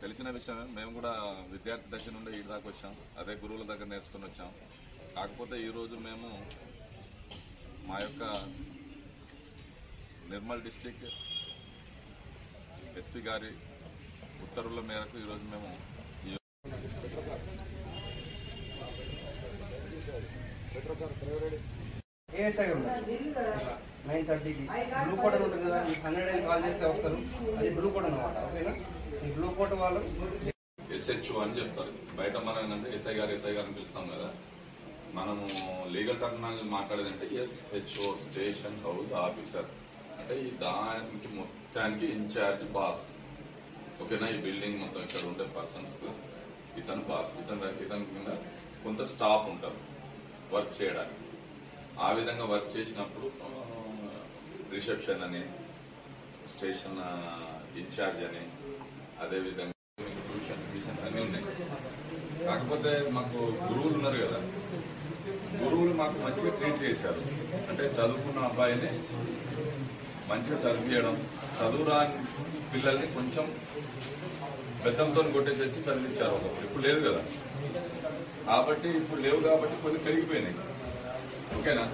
తెలిసిన విషయమే. మేము కూడా విద్యార్థి దశ నుండి ఈ దాకా వచ్చాం, అదే గురువుల దగ్గర నేర్చుకుని వచ్చాం. కాకపోతే ఈరోజు మేము మా యొక్క నిర్మల్ డిస్టిక్ ఎస్పీ గారి ఉత్తర్వుల మేరకు ఈరోజు మేము ఏఎస్ఐ ఉన్నది 9:30కి బ్లూ కోట్ ఉంటుంది కదా, 100 కాల్ చేస్తే వస్తారు. అది బ్లూ కోట్ అన్నమాట. ఓకేనా, ఈ బ్లూ కోట్ వాళ్ళు SHO అని చెప్తారు. బయట మనం ఏంటంటే ఎస్ఐ గారిని పిలుస్తాం కదా, మనము లీగల్ టర్మినాలజీ మాట్లాడేదంటే SHO స్టేషన్ హౌస్ ఆఫీసర్ అంటే ఈ దానికి మొత్తానికి ఇన్ఛార్జ్ బాస్. ఓకేనా, ఈ బిల్డింగ్ మొత్తం ఇక్కడ ఉండే పర్సన్స్ ఇతను బాస్. ఇతని కింద కొంత స్టాఫ్ ఉంటారు వర్క్ చేయడానికి. ఆ విధంగా వర్క్ చేసినప్పుడు రిసెప్షన్ అని, స్టేషన్ ఇన్ఛార్జ్ అని, అదేవిధంగా ట్యూషన్స్ అన్నీ ఉన్నాయి. కాకపోతే మాకు గురువులు ఉన్నారు కదా, గురువులు మాకు మంచిగా ట్రీట్ చేశారు. అంటే చదువుకున్న అబ్బాయిని మంచిగా చదివించడం, చదువురాని పిల్లల్ని కొంచెం బెత్తంతో కొట్టేసేసి చదివించారు ఒకప్పుడు. ఇప్పుడు లేదు కదా, కాబట్టి ఇప్పుడు లేవు కాబట్టి కొన్ని పెరిగిపోయినాయి. ఓకేనా.